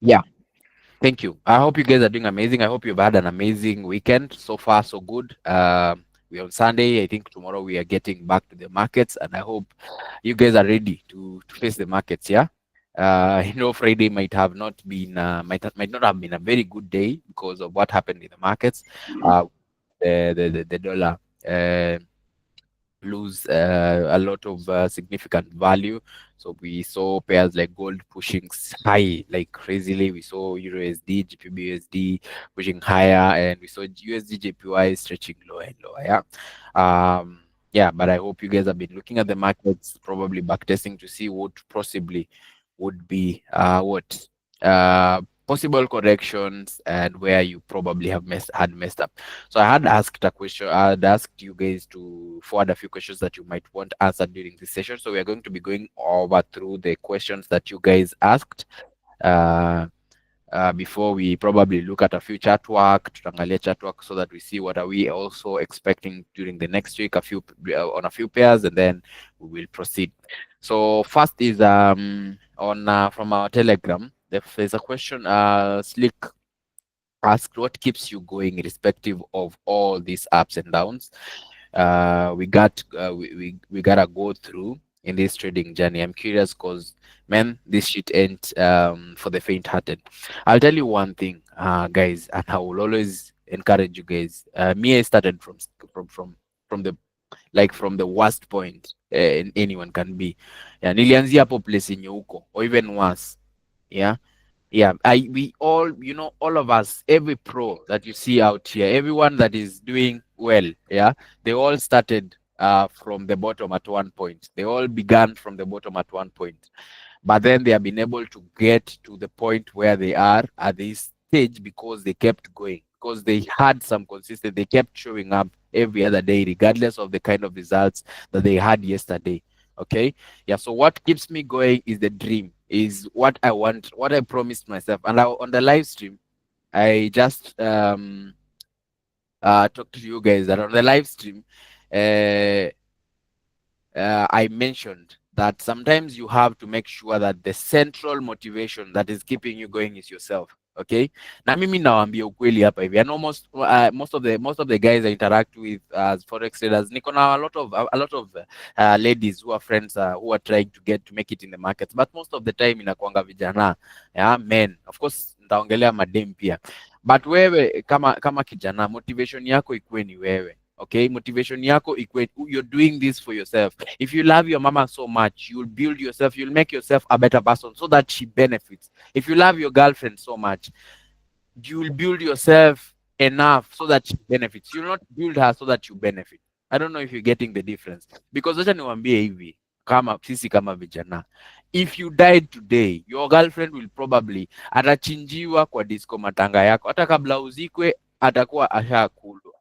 Yeah, thank you. I hope you guys are doing amazing. I hope you've had an amazing weekend. So far, so good. We're on Sunday. I think tomorrow we are getting back to the markets, and I hope you guys are ready to face the markets. Yeah. Friday might have not been might not have been a very good day because of what happened in the markets. Uh, the dollar. Uh, lose a lot of significant value. So we saw pairs like gold pushing high like crazily. We saw Euro USD, GBP USD pushing higher, and we saw USD JPY stretching lower and lower. Yeah. Yeah, but I hope you guys have been looking at the markets, probably backtesting to see what possibly would be what possible corrections and where you probably have messed up. So I had asked a question. I had asked you guys to forward a few questions that you might want answered during this session. So we are going to be going over through the questions that you guys asked. Uh, Before we probably look at a few chart work, tutaangalia chart work so that we see what are we also expecting during the next week, on a few pairs, and then we will proceed. So first is on from our Telegram. There's a question. Slick asked, what keeps you going irrespective of all these ups and downs we gotta go through in this trading journey? I'm curious because, man, this shit ain't for the faint-hearted. I'll tell you one thing, guys, and I will always encourage you guys. Me, I started from the from the worst point anyone can be. Yeah, nilianzia hapo place yenye uko or even worse. Yeah. Yeah, we all, all of us, every pro that you see out here, everyone that is doing well, yeah, they all started from the bottom at one point. They all began from the bottom at one point, but then they have been able to get to the point where they are at this stage because they kept going, because they had some consistent, they kept showing up every other day, regardless of the kind of results that they had yesterday. Okay. Yeah, so what keeps me going is the dream, is what I want, what I promised myself. And on the live stream, I just talked to you guys that on the live stream, uh, I mentioned that sometimes you have to make sure that the central motivation that is keeping you going is yourself. Okay, na mimi nawaambia ukweli hapa hivi. I know most of the guys I interact with as forex traders, niko na a lot of ladies who are friends who are trying to make it in the markets, but most of the time inakuanga vijana, yeah, men. Of course nitaongelea madem pia, but wewe kama kijana, motivation yako ikuwe ni wewe. Okay, motivation yako equate, you're doing this for yourself. If you love your mama so much, you'll build yourself, you'll make yourself a better person so that she benefits. If you love your girlfriend so much, you'll build yourself enough so that she benefits. You'll not build her so that you benefit. I don't know if you're getting the difference, because acha niwaambie hivi, kama sisi kama vijana, if you died today, your girlfriend will probably atachinjiwa kwa disco matanga yako, hata kabla uzikwe atakuwa ashakulwa.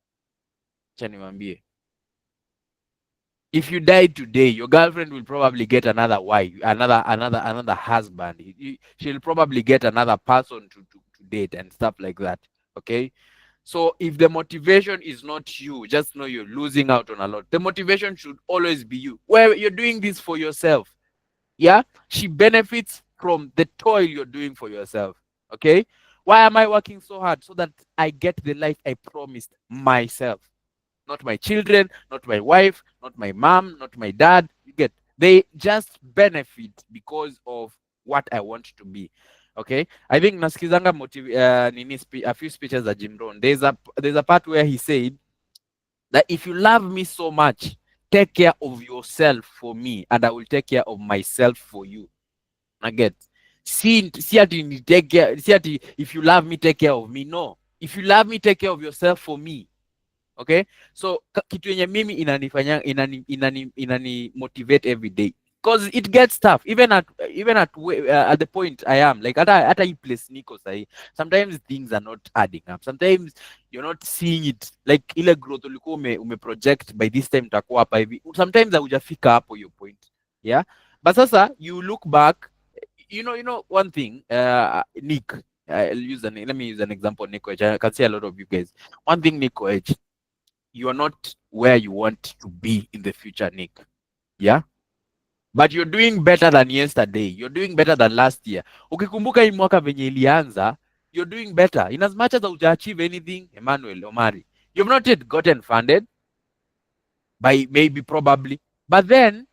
Acha niwaambie, if you die today, your girlfriend will probably get another wife, another husband. She'll probably get another person to date and stuff like that. Okay. So if the motivation is not you, just know you're losing out on a lot. The motivation should always be you. Where you're doing this for yourself. Yeah. She benefits from the toil you're doing for yourself. Okay. Why am I working so hard? So that I get the life I promised myself, not my children, not my wife, not my mom, not my dad. You get, they just benefit because of what I want to be. Okay, I think nasikizanga a few speeches of Jim Rohn. There's a part where he said that if you love me so much, take care of yourself for me, and I will take care of myself for you. I get. See ati ni take care. See ati if you love me, take care of me. No, if you love me, take care of yourself for me. Okay, so kitu yenye mimi inani motivate every day, because it gets tough even at the point I am like, hata hii place niko sahi, sometimes things are not adding up, sometimes you're not seeing it like ile growth ulikuwa project by this time utakuwa hapa hivi, sometimes haujafika hapo your point. Yeah, but sasa you look back, one thing, Nick, let me use an example, Nick, which I can see a lot of you guys. One thing, Nick, you are not where you want to be in the future, Nick. Yeah. but you're doing better than yesterday, you're doing better than last year. Ukikumbuka hii mwaka venye ilianza, you're doing better in as much as hujaachieve anything. Emmanuel Omari, you've not yet gotten funded by maybe probably, but then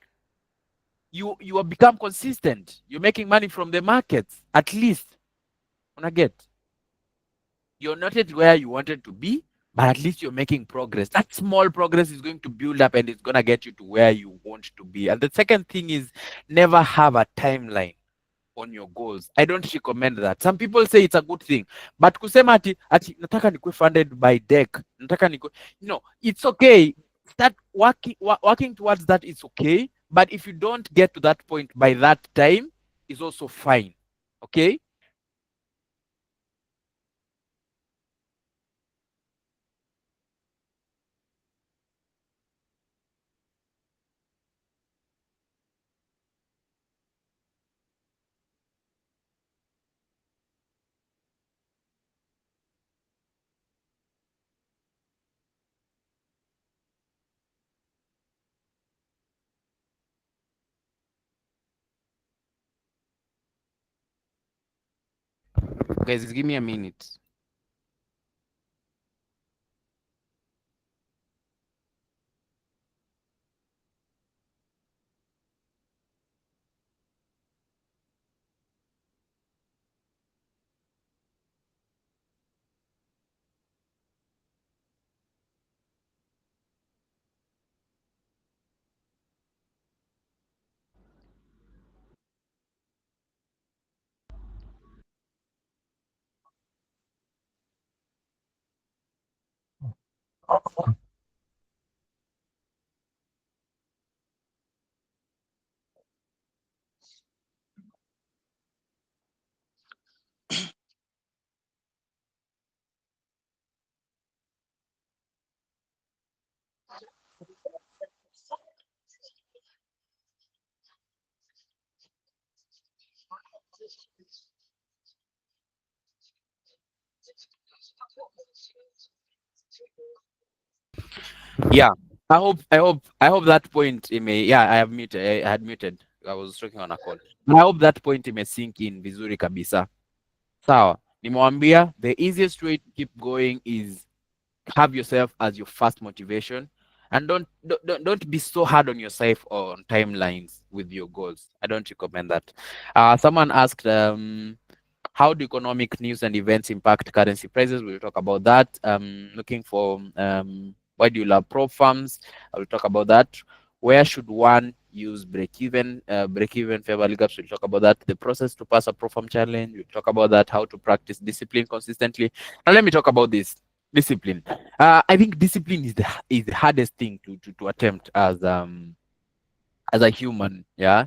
you have become consistent, you're making money from the markets at least. Una get, you're not yet where you wanted to be, but at least you're making progress. That small progress is going to build up and it's going to get you to where you want to be. And the second thing is, never have a timeline on your goals. I don't recommend that. Some people say it's a good thing, but kusema ati nataka nikuwe funded by deck, nataka nikuwe, no, it's okay. Start working towards that. It's okay, but if you don't get to that point by that time, is also fine. Okay. Guys, give me a minute. Yeah. I hope that point it may, yeah, I have muted. I had muted. I was talking on a call. I hope that point it may sink in vizuri kabisa. Sawa. Nimewambia the easiest way to keep going is have yourself as your first motivation, and don't be so hard on yourself or on timelines with your goals. I don't recommend that. Someone asked, how do economic news and events impact currency prices? We'll talk about that. Looking for, why do you love prop firms? I will talk about that. Where should one use break even fair value gaps? We'll talk about that. The process to pass a prop firm challenge. We'll talk about that. How to practice discipline consistently. Now let me talk about this discipline. I think discipline is the hardest thing to attempt as a human. Yeah,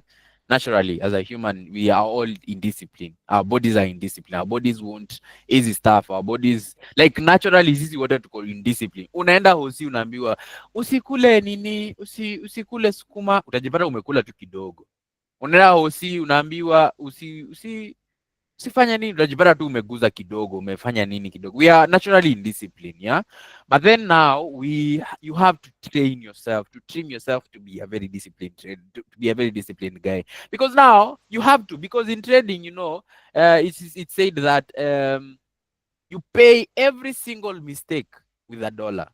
naturally as a human we are all in discipline. Our bodies are in discipline. Our bodies want easy stuff. Our bodies, like, naturally sisi wote tuko in discipline. Unaenda hosi unaambiwa usikule nini, usikule sukuma, utajipata umekula tu kidogo. Unaenda hosi unaambiwa usifanya nini, unajipata tu umeguza kidogo, umefanya nini kidogo. We are naturally in discipline, yeah. But then now you have to train yourself, to train yourself to be a very disciplined to be a very disciplined guy, because now you have to, because in trading, it's said that you pay every single mistake with a dollar.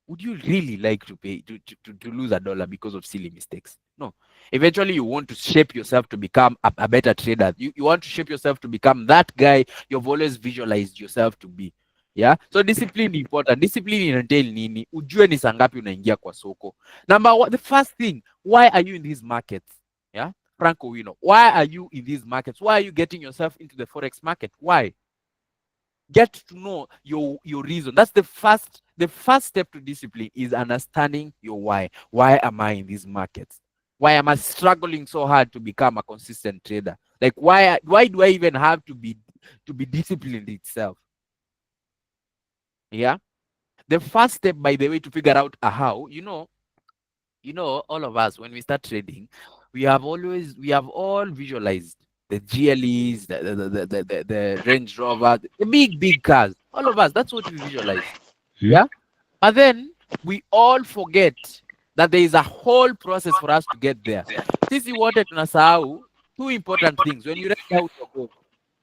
Would you really like to pay to lose a dollar because of silly mistakes? No. Eventually you want to shape yourself to become a better trader. You want to shape yourself to become that guy you've always visualized yourself to be. Yeah, so discipline ni important. Discipline inatel nini, ujue ni saa ngapi unaingia kwa soko. Number one, the first thing, why are you in these markets? Yeah, Franco Wino, why are you in these markets? Why are you getting yourself into the forex market? Why? Get to know your reason. That's the first step to discipline, is understanding your why. Why am I in these markets? Why am I struggling so hard to become a consistent trader? Like, why do I even have to be disciplined itself? Yeah, the first step, by the way, to figure out a how, all of us, when we start trading, we have all visualized the GLEs, the Range Rover, the big cars. All of us, that's what we visualize. Hmm? Yeah. But then we all forget. that there is a whole process for us to get there. Sisi wote tunasahau two important things. When you write out your goal,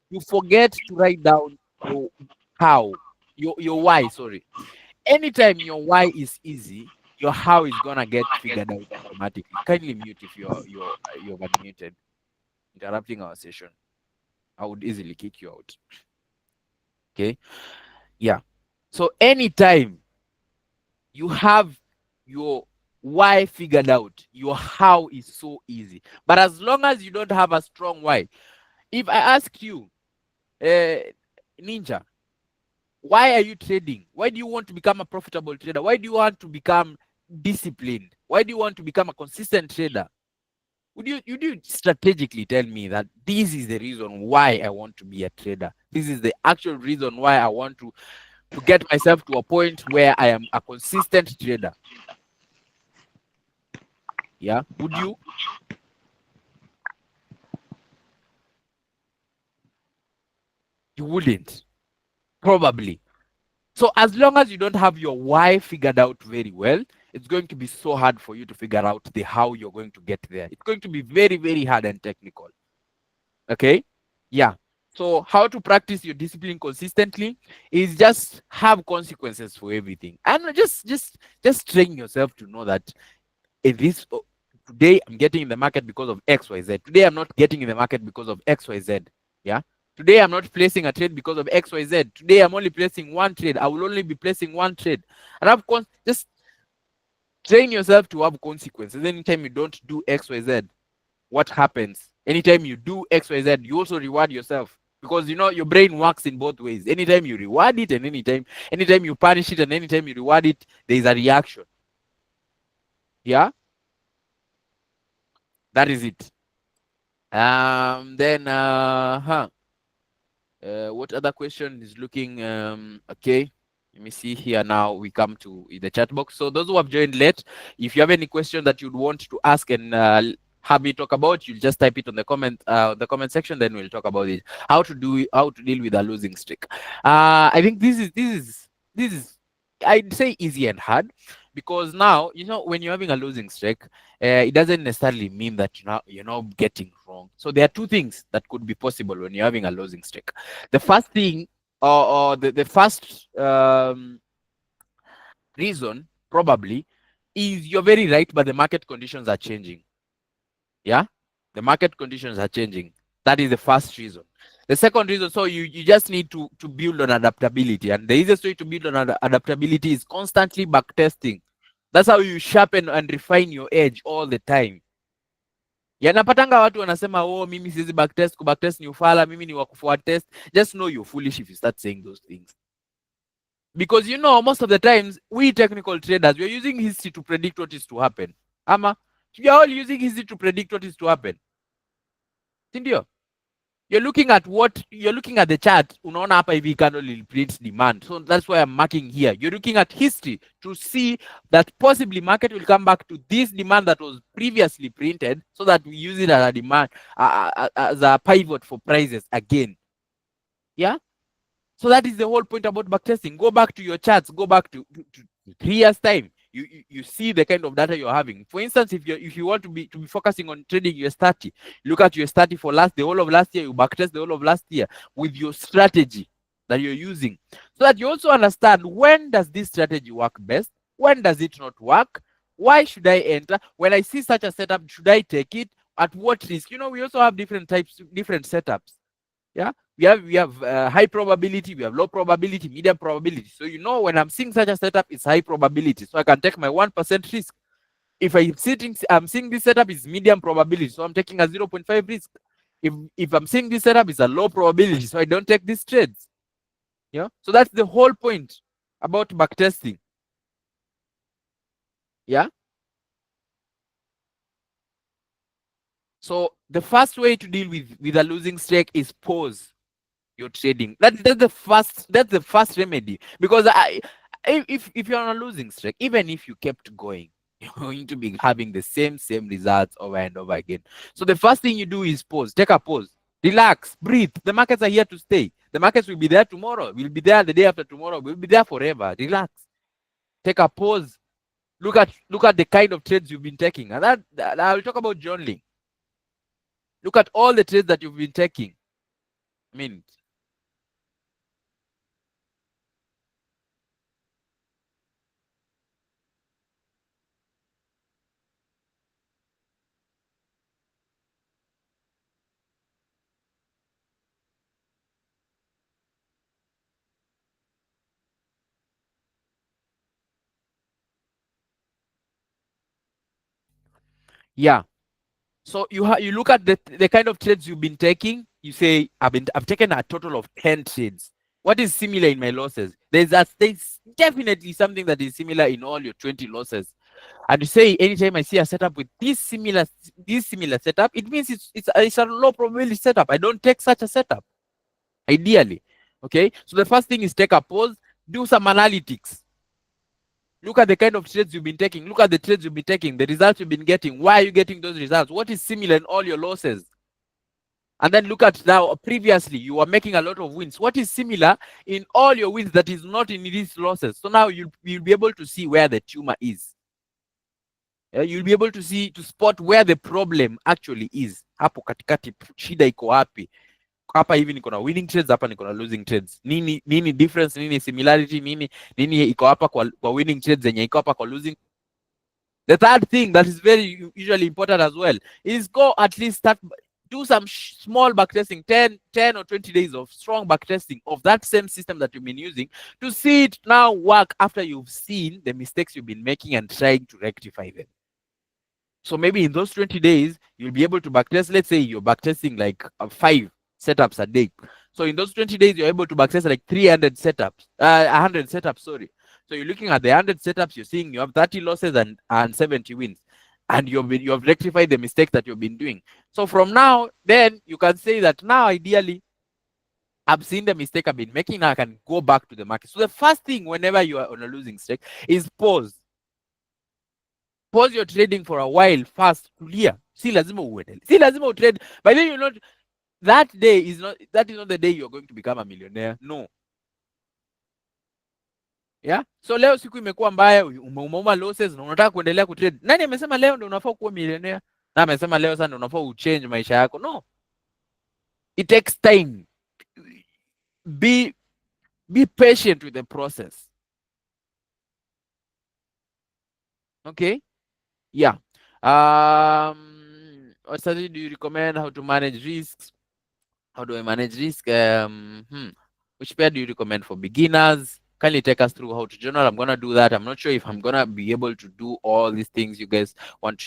you forget to write down your how, your why, sorry. Anytime your why is easy, your how is gonna get figured out automatically. Kindly mute if you're unmuted, interrupting our session. I would easily kick you out. Okay. Yeah. So anytime you have your why figured out, your how is so easy. But as long as you don't have a strong why, if I ask you, Ninja, why are you trading? Why do you want to become a profitable trader? Why do you want to become disciplined? Why do you want to become a consistent trader? Would you strategically tell me that this is the reason why I want to be a trader? This is the actual reason why I want to get myself to a point where I am a consistent trader. Yeah. Would you? You wouldn't. Probably. So as long as you don't have your why figured out very well, it's going to be so hard for you to figure out the how you're going to get there. It's going to be very, very hard and technical. Okay? Yeah. So how to practice your discipline consistently is just have consequences for everything. And just train yourself to know that if this today I'm getting in the market because of XYZ. Today I'm not getting in the market because of XYZ. Yeah. Today I'm not placing a trade because of XYZ. Today I'm only placing one trade. I will only be placing one trade. And just train yourself to have consequences. Anytime you don't do XYZ, what happens? Anytime you do XYZ, you also reward yourself. Because you know your brain works in both ways. Anytime you reward it and anytime you punish it and anytime you reward it, there is a reaction. Yeah, that is it. Then what other question is looking okay? Let me see here now. We come to the chat box. So those who have joined late, if you have any question that you'd want to ask and have me talk about, you'll just type it on the comment section. Then we'll talk about it. How to deal with a losing streak. I think this is I'd say easy and hard, because now you know when you're having a losing streak, it doesn't necessarily mean that you're not getting wrong. So there are two things that could be possible when you're having a losing streak. The first thing, or the first reason probably, is you're very right, but the market conditions are changing. Yeah, the market conditions are changing. That is the first reason. The second reason, so you just need to build on adaptability, and the easiest way to build on adaptability is constantly backtesting. That's how you sharpen and refine your edge all the time. Yanapatanga watu wanasema oh, mimi siwezi backtest ni ufala, mimi ni wakufuat test. Just know you're foolish if you start saying those things. Because you know, most of the times, we technical traders, we're using history to predict what is to happen. Ama, we are all using history to predict what is to happen. Sindio? You're looking at the chart, unaona hapa hivi candle prints demand. So that's why I'm marking here. You're looking at history to see that possibly market will come back to this demand that was previously printed, so that we use it as a demand, as a pivot for prices again. Yeah. So that is the whole point about backtesting. Go back to your charts. Go back to 3 years time. You see the kind of data you're having. For instance, if you want to be focusing on trading US30, look at US30 for the whole of last year. You backtest the whole of last year with your strategy that you're using, so that you also understand when does this strategy work best, when does it not work, why should I enter, when I see such a setup, should I take it, at what risk. You know, we also have different setups. Yeah, we have high probability, we have low probability, medium probability. So you know, when I'm seeing such a setup, it's high probability, so I can take my 1% risk. If I'm seeing this setup is medium probability, so I'm taking a 0.5 risk. If I'm seeing this setup is a low probability, so I don't take these trades. Yeah, so that's the whole point about backtesting. Yeah. So the first way to deal with a losing streak is pause your trading. That's the first remedy. Because if you're on a losing streak, even if you kept going, you're going to be having the same results over and over again. So the first thing you do is pause. Take a pause. Relax. Breathe. The markets are here to stay. The markets will be there tomorrow. We'll be there the day after tomorrow. We'll be there forever. Relax. Take a pause. Look at the kind of trades you've been taking, and that I'll talk about journaling. Look at all the trades that you've been taking. I mean, yeah. So you look at the kind of trades you've been taking. You say I've taken a total of 10 trades. What is similar in my losses? There's definitely something that is similar in all your 20 losses. And you say anytime I see a setup with this similar setup, it means it's a low probability setup. I don't take such a setup, ideally. Okay. So the first thing is take a pause, do some analytics. Look at the kind of trades you've been taking. Look at the trades you've been taking, the results you've been getting. Why are you getting those results? What is similar in all your losses? And then look at now, previously you were making a lot of wins. What is similar in all your wins that is not in these losses? So now you'll be able to see where the tumor is. You'll be able to spot where the problem actually is. Hapo katikati shida iko wapi? Hapa hivi niko na winning trades, hapa niko na losing trades. Nini difference, nini similarity, nini iko hapa kwa winning trades zenye iko hapa kwa losing. The third thing that is very usually important as well is go at least do some small backtesting, 10 or 20 days of strong backtesting of that same system that you've been using to see it now work after you've seen the mistakes you've been making and trying to rectify them. So maybe in those 20 days, you'll be able to backtest. Let's say you're backtesting like 5 setups a day. So in those 20 days, you're able to backtest like 300 setups, 100 setups, sorry. So you're looking at the 100 setups, you're seeing you have 30 losses and 70 wins. And you have rectified the mistake that you've been doing. So from now, then you can say that now, ideally, I've seen the mistake I've been making. Now I can go back to the market. So the first thing whenever you are on a losing streak is pause. Pause your trading for a while first. Tulia. Si lazima uendelee. Si lazima utrade. By then you not that is not the day you're going to become a millionaire. No. Yeah? So leo siku imekuwa mbaya, umeuma losses na unataka kuendelea kutrade. Nani amesema leo ndio unafaa kuwa millionaire? Na amesema leo sasa ndio unafaa uchange maisha yako? No. It takes time. Be patient with the process. Okay? Yeah. What strategy do you recommend? How to manage risks? How do I manage risk? Which pair do you recommend for beginners? Can you take us through how to journal? I'm gonna do that. I'm not sure if I'm gonna be able to do all these things you guys want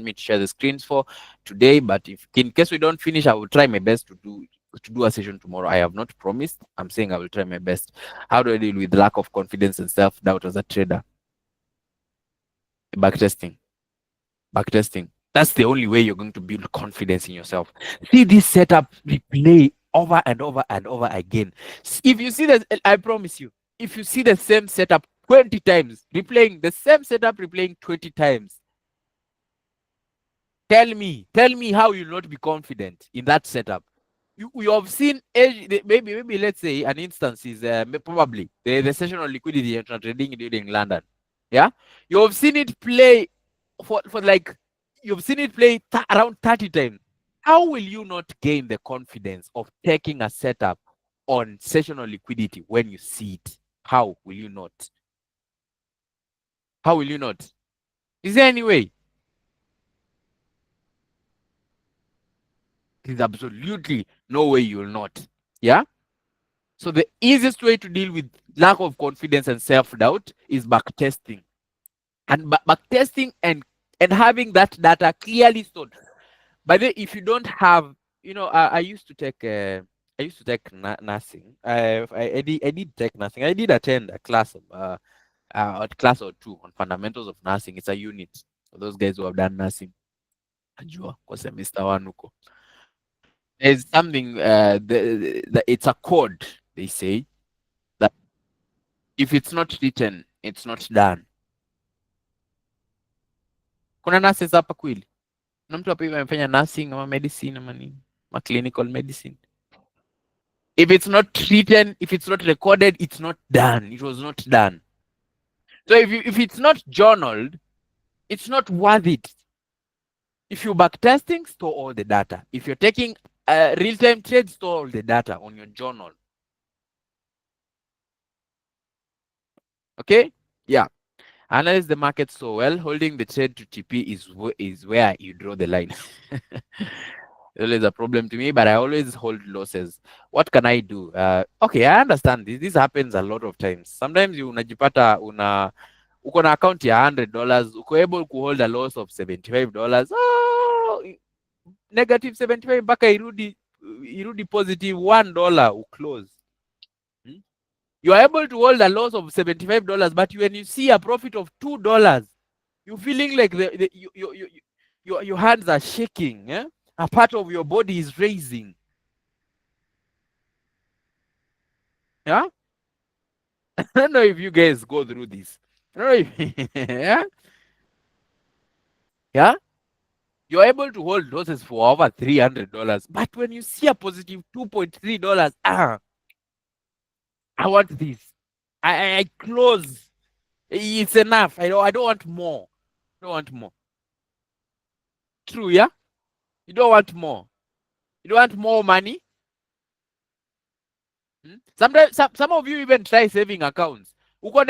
me to share the screens for today. But if in case we don't finish, I will try my best to do a session tomorrow. I have not promised. I'm saying I will try my best. How do I deal with lack of confidence and self doubt as a trader? Backtesting. Backtesting. That's the only way you're going to build confidence in yourself. See this setup replay over and over and over again. If you see that, I promise you, if you see the same setup 20 times, replaying the same setup, replaying 20 times, tell me how you'll not be confident in that setup. You have seen maybe let's say an instance is probably the session on liquidity and trading during London. Yeah, you have seen it play for like you've seen it play around 30 times. How will you not gain the confidence of taking a setup on sessional liquidity when you see it? How will you not? How will you not? Is there any way? There's absolutely no way you will not. Yeah. So the easiest way to deal with lack of confidence and self-doubt is backtesting. And backtesting and having that data clearly stored. But then if you don't have, I used to take nursing. I did take nursing. I did attend a class or two on fundamentals of nursing. It's a unit for those guys who have done nursing. Najua kwa semester 1 huko. There's something it's a code, they say, that if it's not written, it's not done. Kuna nurses hapa kweli? Kuna mtu hapa hivi amefanya nursing ama medicine ama nini? Ma clinical medicine. If it's not written, if it's not recorded, it's not done. It was not done. So if it's not journaled, it's not worth it. If you back testing, store all the data. If you're taking real-time trades, store all the data on your journal. Okay? Yeah. Analyze the market so well. Holding the trade to TP is where you draw the line. Always a problem to me, but I always hold losses. What can I do? Okay, I understand this. This happens a lot of times. Sometimes you unajipata uko na account ya $100, uko able to hold a loss of $75. Oh, negative 75 mpaka irudi positive $1 uclose. Hmm? You are able to hold a loss of $75, but when you see a profit of $2, you're feeling like your hands are shaking. Eh? A part of your body is raising. Yeah? I don't know if you guys go through this. I don't know if, yeah? Yeah? You're able to hold losses for over $300, but when you see a positive $2.3, I want this. I close. It's enough. I don't want more. I don't want more. True, yeah? You don't want more. You don't want more money. Hmm? Sometimes some of you even try saving accounts. Uko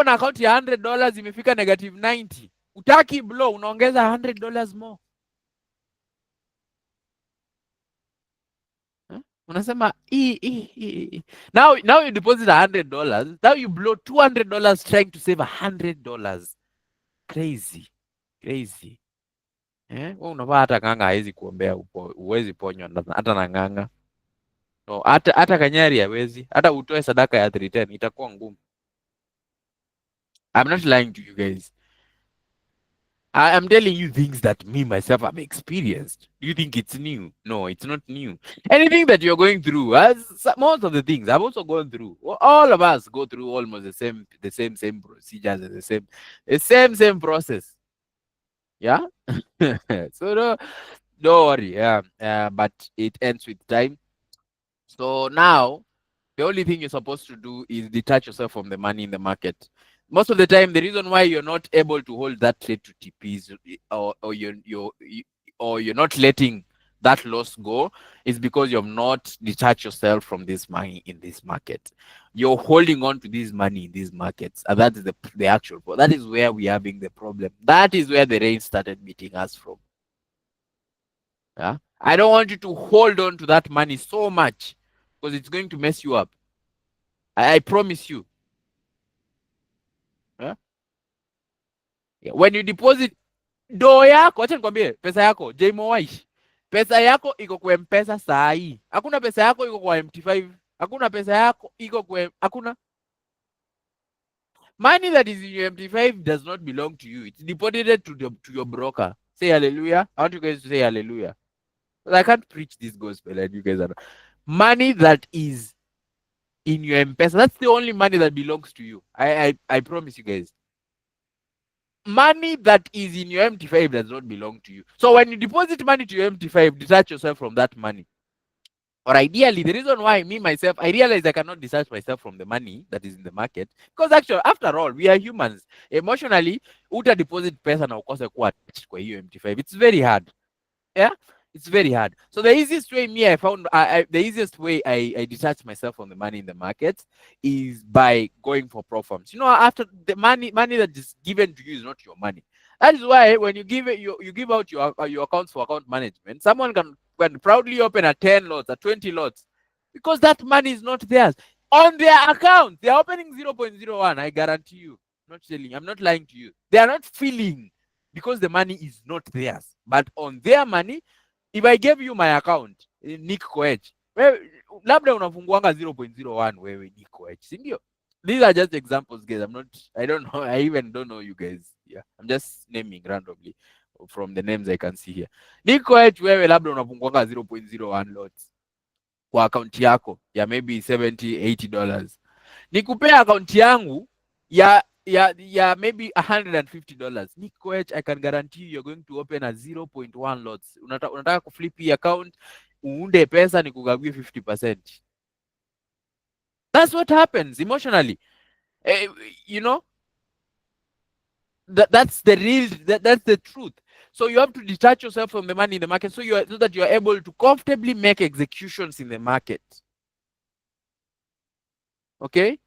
na account ya $100 imefika negative 90. Utaki blow, unaongeza $100 more. Huh? Unasema now you deposit $100. Now you blow $200 trying to save $100. Crazy. Crazy. Wewe unavaa hata ng'ang'a hawezi kuombea uwezi ponywa hata na ng'ang'a. No, hata kanyari hawezi. Hata utoe sadaka ya 310 itakuwa ngumu. I'm not lying to you guys. I am telling you things that me myself have experienced. You think it's new? No, it's not new. Anything that you're going through, most of the things I've also gone through. All of us go through almost the same procedures and the same process. Yeah. So don't worry. Yeah. But it ends with time. So now the only thing you're supposed to do is detach yourself from the money in the market. Most of the time, the reason why you're not able to hold that trade to TPs, or you're not letting that loss go is because you've not detached yourself from this money in this market. You're holding on to this money in these markets, and that is the actual. That is where we are having the problem. That is where the rain started meeting us from. Yeah, I don't want you to hold on to that money so much because it's going to mess you up. I promise you. Yeah? Yeah. When you deposit doo yako, acha nikwambie, pesa yako Jmowaish, pesa yako iko kwa mpesa saa hii. Hakuna pesa yako iko kwa MT5. Hakuna pesa yako iko kwa, hakuna money that is in your MT5 does not belong to you. It's deposited to your broker. Say hallelujah. I want you guys to say hallelujah. But I can't preach this gospel and you guys are money that is in your M-Pesa. That's the only money that belongs to you. I promise you guys. Money that is in your MT5 does not belong to you. So when you deposit money to your MT5, detach yourself from that money. Or ideally, the reason why me myself, I realize I cannot detach myself from the money that is in the market, because actually, after all, we are humans. Emotionally, uta deposit pesa na ukose kuwa attached kwa hiyo MT5. It's very hard. Yeah, it's very hard. So the easiest way me I found the easiest way I detach myself from the money in the market is by going for pro firms. You know, after the money that is given to you is not your money. That is why when you give it, you give out your accounts for account management, someone can proudly open a 10 lots, a 20 lots, because that money is not theirs on their account. They are opening 0.01. I guarantee you. I'm not lying to you. They are not feeling because the money is not theirs. But on their money, if I gave you my account, Nick Koech, labda unafunguanga 0.01 wewe Nick Koech, si ndio? These are just examples, guys. I don't know. I even don't know you guys. Yeah. I'm just naming randomly from the names I can see here. Nick Koech, wewe labda unafunguanga 0.01 lots kwa account yako ya maybe $70-80. Nikupea account yangu ya maybe $150. Nico H, I can guarantee you you're going to open a 0.1 lots. Unataka kuflip hii account, uunde pesa nikugawie 50%. That's what happens emotionally. You know, That's the real, that's the truth. So you have to detach yourself from the money in the market, so so that you are able to comfortably make executions in the market. Okay.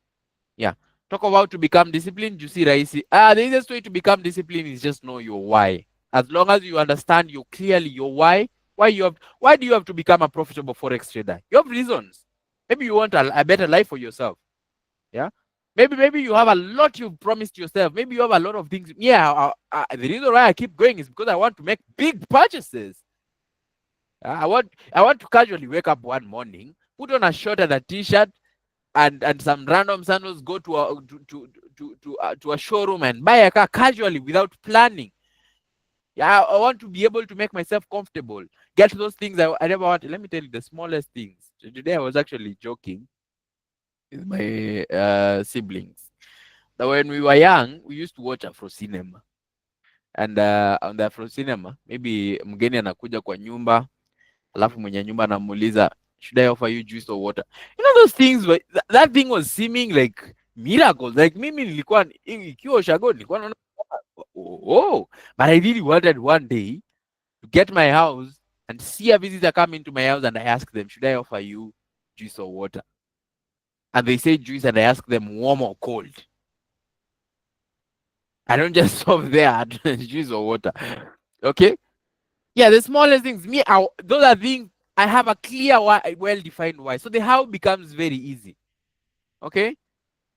Yeah. Talk about to become disciplined. You see, Raisi. The easiest way to become disciplined is just know your why. As long as you understand you clearly your why do you have to become a profitable forex trader? You have reasons. Maybe you want a better life for yourself. Yeah. Maybe you have a lot you've promised yourself. Maybe you have a lot of things. Yeah. The reason why I keep going is because I want to make big purchases. I want to casually wake up one morning, put on a shirt and a t-shirt, and some random sandals, go to a showroom and buy a car casually without planning. Yeah, I want to be able to make myself comfortable. Get those things I never wanted. Let me tell you the smallest things. Today I was actually joking with my siblings that when we were young, we used to watch Afro cinema. And on the Afro cinema, maybe mgeni anakuja kwa nyumba, alafu mwenye nyumba anamuuliza, should I offer you juice or water? You know those things that thing was seeming like miracles. Like mimi nilikuwa ikiwa ushago nilikuwa naona oh, but I really wanted one day to get my house and see a visitor come into my house and I ask them, should I offer you juice or water? And they say juice and I ask them warm or cold. I don't just stop there at juice or water. Okay? Yeah, the smallest things. Those are things I have a clear why, well-defined why. So the how becomes very easy. Okay?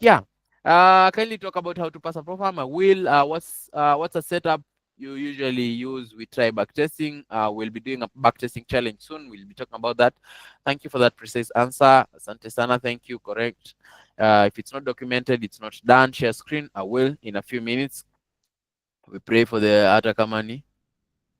Yeah. Kindly talk about how to pass a program. I will. What's a setup you usually use? We try backtesting. We'll be doing a backtesting challenge soon. We'll be talking about that. Thank you for that precise answer. Asante sana. Thank you. Correct. If it's not documented, it's not done. Share screen. I will in a few minutes. We pray for the Ataka money.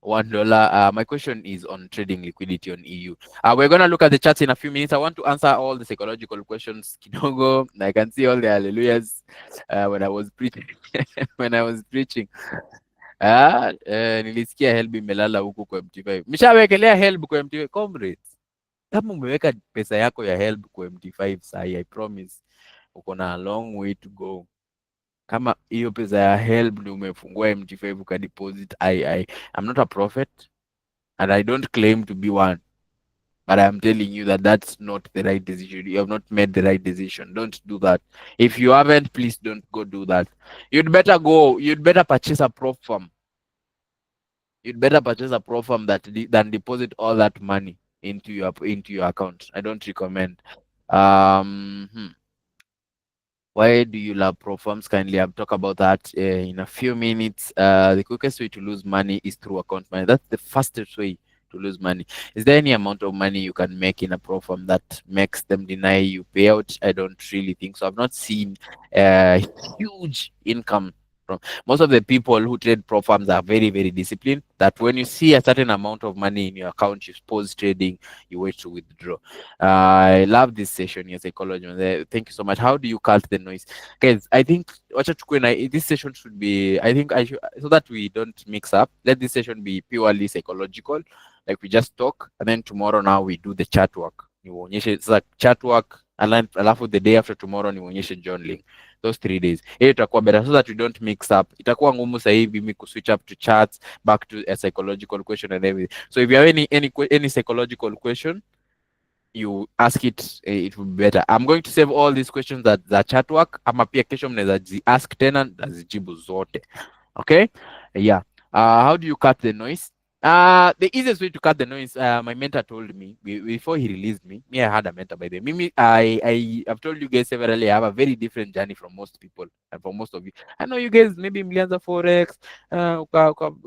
$1. My question is on trading liquidity on EU. We're gonna look at the charts in a few minutes. I want to answer all the psychological questions. Kidogo, I can see all the hallelujahs when I was preaching. When I was preaching. Nilisikia helb imelala huku kwa MT5. Mshawekelea helb kwa MT5 comrades. Kama umeweka pesa yako ya helb kwa MT5 sahi, I promise uko na a long way to go. Kama hiyo pesa ya help ndio umefungua MT5 ukadeposit, I'm not a prophet and I don't claim to be one, but I'm telling you that that's not the right decision. You have not made the right decision. Don't do that. If you haven't, please don't go do that. You'd better purchase a prop firm. You'd better purchase a prop firm than deposit all that money into your account. I don't recommend. Why do you love pro firms? Kindly, I'll talk about that in a few minutes. The quickest way to lose money is through account money. That's the fastest way to lose money. Is there any amount of money you can make in a pro firm that makes them deny you payout? I don't really think so. I've not seen huge income from most of the people who trade pro firms are very, very disciplined. That when you see a certain amount of money in your account, you pause trading, you wait to withdraw. I love this session, your psychology. Thank you so much. How do you cut the noise? Guys, I think this session should be, I think I should, so that we don't mix up, let this session be purely psychological, like we just talk, and then tomorrow now we do the chat work. It's like chat work, and then alafu the day after tomorrow nionyeshe journaling. Those 3 days. Hiyo itakuwa better so that we don't mix up. Itakuwa ngumu sasa hivi mimi switch up to charts, back to a psychological question and everything. So if you have any psychological question, you ask it, it will be better. I'm going to save all these questions that za chat work ama pia kesho mnaweza ask tena nazijibu zote. Okay? Yeah. How do you cut the noise? The easiest way to cut the noise, my mentor told me before he released me. I had a mentor by the way. Mimi, I've told you guys severally, I have a very different journey from most people and from most of you. I know you guys maybe mlianza forex,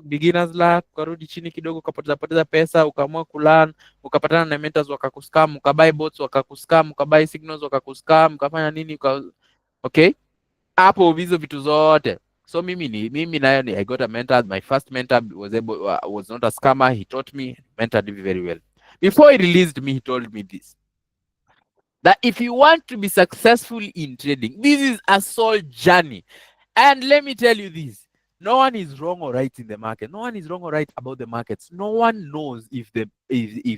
beginners luck, ukarudi chini kidogo, ukapoteza pesa, ukaamua kulearn, ukapatana na mentors wakakuscam, ukabuy bots wakakuscam, ukabuy signals wakakuscam, ukafanya nini okay? Hapo hizo vitu zote. So mimi nayo I got a mentor. My first mentor was not a scammer. He taught me, mentored me very well. Before he released me, he told me this, that if you want to be successful in trading, this is a soul journey. And let me tell you this, no one is wrong or right in the market. No one is wrong or right about the markets. No one knows if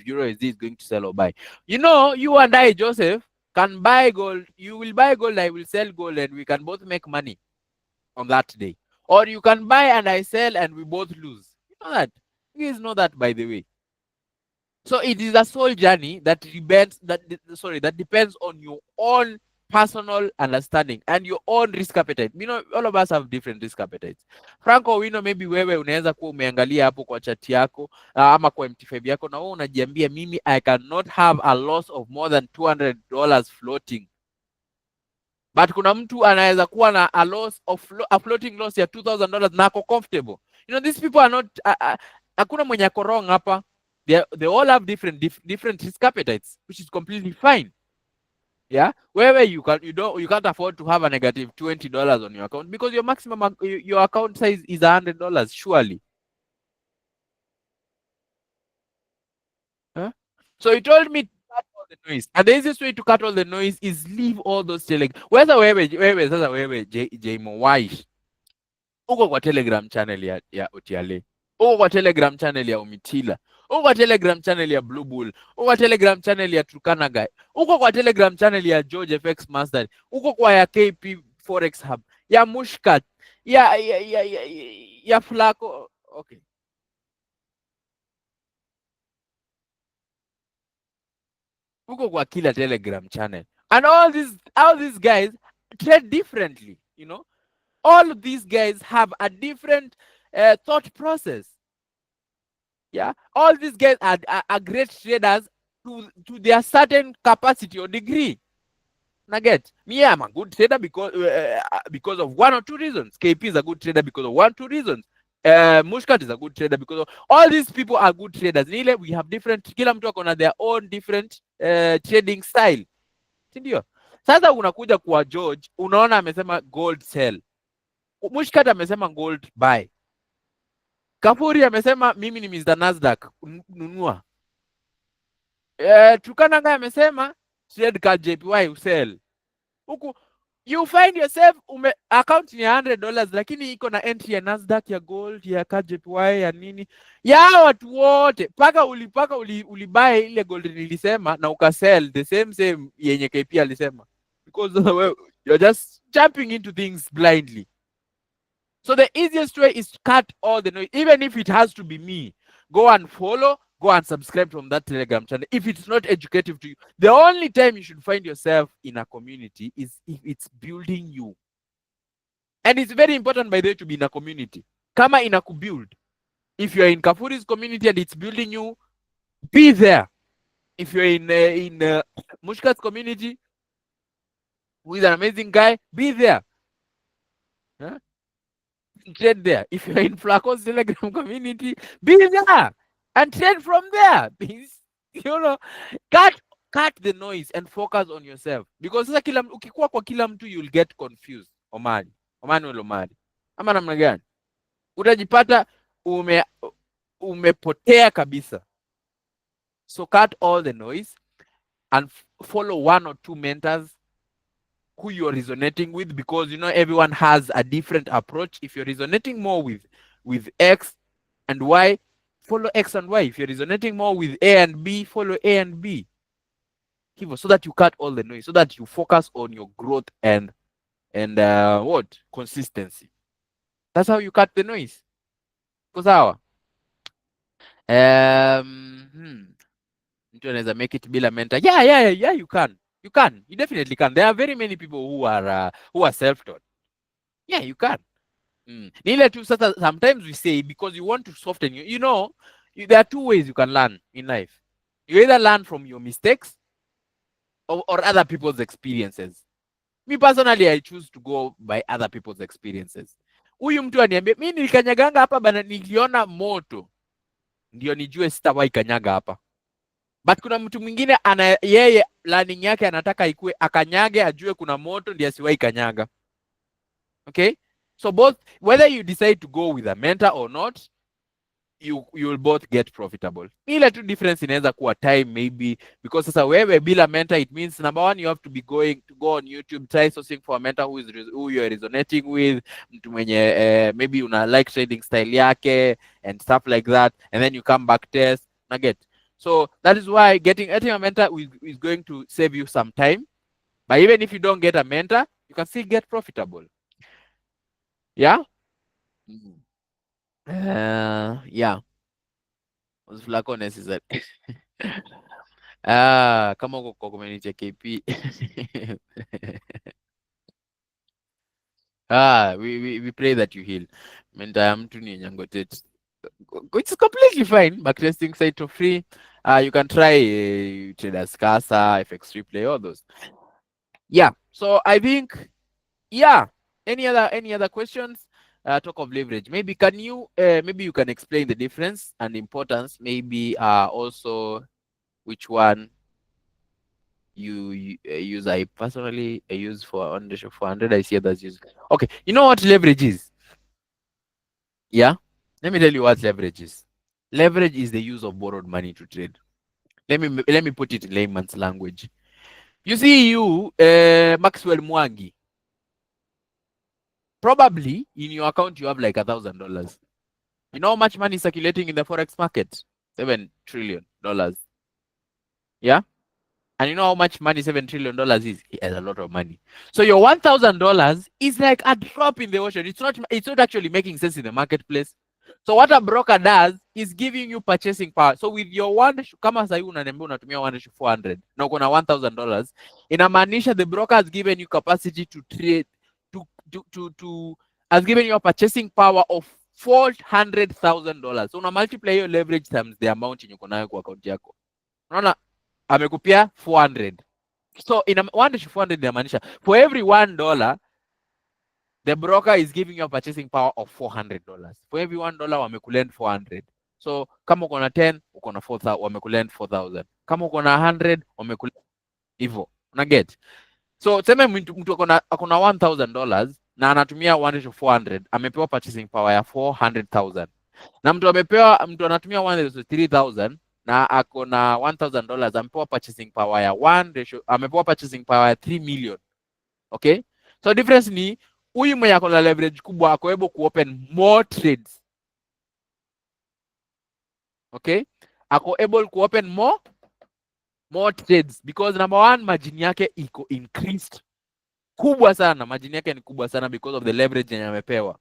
euro is going to sell or buy. You and I, Joseph, can buy gold. You will buy gold, I will sell gold, and we can both make money on that day. or you can buy and I sell and we both lose. You know that? You guys know that, by the way. So it is a soul journey that depends that depends on your own personal understanding and your own risk appetite. You know, all of us have different risk appetites. Franco Wino, maybe wewe unaweza kuwa umeangalia hapo kwa chat yako ama kwa MT5 yako, na wewe unajiambia mimi I cannot have a loss of more than $200 floating. But kuna mtu anaweza kuwa na a floating loss ya $2,000 na ako comfortable. You know, these people are not hakuna mwenye ako wrong hapa. They all have different risk appetites, which is completely fine. Yeah, where you can't afford to have a negative $20 on your account because your maximum your account size is $100, surely. Huh? So he told me to cut all the noise, and the easiest way to cut all the noise is leave all those whether wewe Jmo Wise uko kwa Telegram channel ya Otiale, uko kwa Telegram channel ya Umitila, uko kwa Telegram channel ya Blue Bull, uko kwa Telegram channel ya Turkana Guy, uko kwa Telegram channel ya George FX Master, uko kwa ya KP Forex Hub, ya Mushkat, ya Flaco. Okay, uko kwa kila Telegram channel, and all these guys trade differently. You know, all of these guys have a different thought process. Yeah, all these guys are great traders to their certain capacity or degree. Now get me, I'm a good trader because of one or two reasons. KP is a good trader because of one or two reasons. Mushkat is a good trader because of all these people are good traders. Nile, we have different, kila mtu akona their own different trading style. Sindio? Sasa unakuja kwa George, unaona amesema gold sell. Mushkat amesema gold buy. Kafuri amesema mimi ni Mr. Nasdaq nunua. Turkana Guy amesema trade ka JPY usell. Huku you find yourself account ni $100 lakini iko na entry ya Nasdaq, ya gold, ya JPY, ya nini. Ya watu wote paka ulibuy ile gold nilisema na ukasell the same yenye KP alisema, because you're just jumping into things blindly. So the easiest way is to cut all the noise, even if it has to be me. Go and follow, go and subscribe from that Telegram channel. If it's not educative to you, the only time you should find yourself in a community is if it's building you. And it's very important, by the way, to be in a community. Kama inakubuild. If you're in Kafuri's community and it's building you, be there. If you're in Mushkat's community, who is an amazing guy, be there. Huh? Trade there. If you're in Flaco's Telegram community, be there and trade from there. You know, cut the noise and focus on yourself, because sasa ukikuwa kwa kila mtu you'll get confused. Omani ama namna gani? Utajipata umepotea kabisa. So cut all the noise and follow one or two mentors who you're resonating with, because you know everyone has a different approach. If you're resonating more with X and Y, follow X and Y. If you're resonating more with A and B, follow A and B. So that you cut all the noise, so that you focus on your growth and consistency. That's how you cut the noise. Sawa. Mtu anaweza make it bila mentor. Yeah, you can. You definitely can. There are very many people who are self-taught. Yeah, you can. Nile tu sasa, sometimes we say because you want to soften you know, there are two ways you can learn in life. You either learn from your mistakes or other people's experiences. Me personally, I choose to go by other people's experiences. Huyu mtu aniambia mimi nilikanyaganga hapa bana, niliona moto ndio nijue sitawahi kanyaga hapa. But kuna mtu mwingine yeye learning yake anataka ikue akanyage ajue kuna moto ndio asiwahi kanyaga. Okay? So both, whether you decide to go with a mentor or not, you will both get profitable. Ile tu difference inaweza kuwa time maybe, because sasa wewe bila mentor, it means number one, you have to go on YouTube, try sourcing for a mentor who you are resonating with, mtu mwenye maybe una like trading style yake and stuff like that, and then you come back test na get. So that is why getting a mentor is going to save you some time. But even if you don't get a mentor, you can still get profitable. Yeah. Mm. Yeah, was flako necessary. Kama uko kwa community ya KP. We pray that you heal. Menda ya mtu ni nyangotet. It's completely fine. Backtesting site for free. You can try Traders Casa, FX Replay, all those. Yeah. So I think, yeah. Any other questions? Talk of leverage. Maybe can you maybe you can explain the difference and importance. Maybe also which one you use. I personally I use for on the show 400. I see others use. Okay. You know what leverage is? Yeah. Let me tell you what leverage is. Leverage is the use of borrowed money to trade. Let me put it in layman's language. You see, Maxwell Mwangi, probably in your account you have like $1,000. You know how much money is circulating in the forex market? $7 trillion. Yeah. And you know how much money $7 trillion is? He has a lot of money. So your $1,000 is like a drop in the ocean. It's not actually making sense in the marketplace. So what a broker does is giving you purchasing power. So with your kama sasa hivi unaniambia unatumia 1:400 na uko na $1,000, inamaanisha the broker has given you capacity to trade to has given you a purchasing power of $400,000. So una multiply your leverage times the amount yenye uko nayo kwa account yako. Unaona amekupia 400. So in 1:400 inamaanisha for every $1 the broker is giving you a purchasing power of $400. For every $1 wamekulend 400. So kama uko na 10 uko na 4,000, wamekulend 4,000. Kama uko na 100 wamekulend hivyo. Una get? So tuseme mtu ako na $1,000 na anatumia 1:400, amepewa purchasing power ya 400,000. Na mtu anatumia 3,000 na ako na $1,000, amepewa purchasing power ya amepewa purchasing power ya 3 million. Okay? So difference ni huyu mwenye ako na leverage kubwa ako able ku open more trades. Okay? Ako able ku open more trades because number one, margin yake iko increased kubwa sana. Margin yake ni kubwa sana because of the leverage yenye amepewa.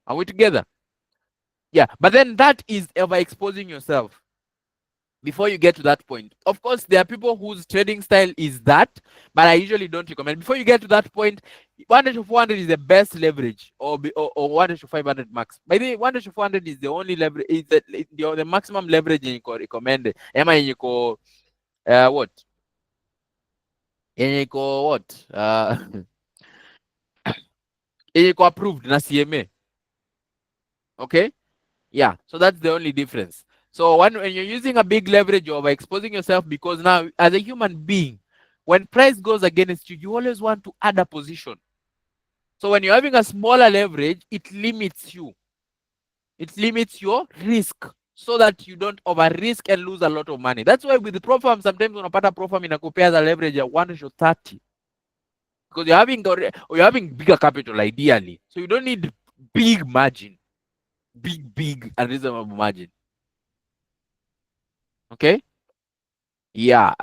Are we together? Yeah, but then that is ever exposing yourself. Before you get to that point, of course, there are people whose trading style is that, but I usually don't recommend. Before you get to that point, 1:400 is the best leverage, or 1:500 max. By the way, 1:400 is the only leverage, is the maximum leverage you can recommend. Ema you ko what? You ko what? You ko approved na CMA. Okay. Yeah, so that's the only difference. So when you're using a big leverage, you're exposing yourself because now, as a human being, when price goes against you, you always want to add a position. So when you're having a smaller leverage, it limits you. It limits your risk so that you don't over risk and lose a lot of money. That's why with the pro firm, sometimes unapata pro firm inakupea the leverage at 1:30 because you're having bigger capital ideally. So you don't need big margin, big unreasonable margin. Okay. Yeah.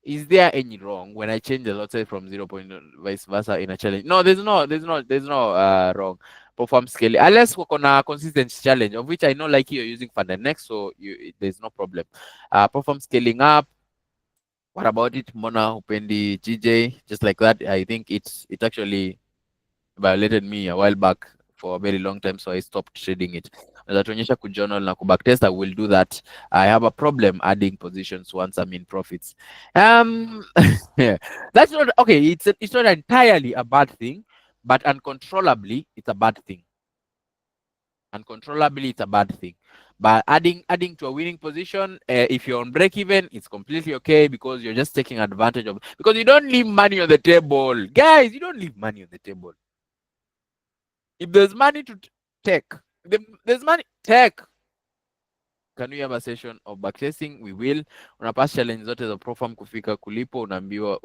Is there any wrong when I change the lot size from 0 point vice versa in a challenge? No, there's no wrong. Perform scale unless we're on a consistent challenge, of which I know like you're using for the next, so there's no problem. Perform scaling up. What about it? Mona Upendi GJ, just like that. I think it actually violated me a while back for a very long time, so I stopped trading it. Natuonyesha kujournal na kubacktest. I will do that. I have a problem adding positions once I'm in profits. Yeah, that's not okay. It's not entirely a bad thing, but uncontrollably it's a bad thing. Uncontrollably it's a bad thing. But adding to a winning position, if you're on break even, it's completely okay because you're just taking advantage of, because you don't leave money on the table, guys. You don't leave money on the table. If there's money to take, there's money, take. Can we have a session of backtesting? We will. Unapass challenge zote za Profam kufika kulipo, unaambiwa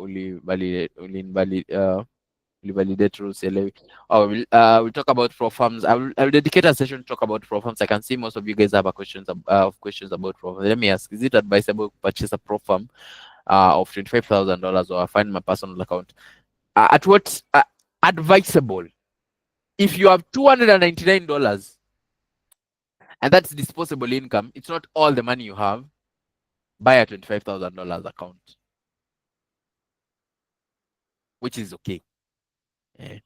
ulivalidate rules elewi. Oh, we'll talk about Profams. I will dedicate a session to talk about Profams. I can see most of you guys have a questions about Profams. Let me ask, is it advisable to purchase a Profam of $25,000 or I find my personal account? At what advisable? If you have $299 and that's disposable income, it's not all the money you have. Buy a $25,000 account, which is okay.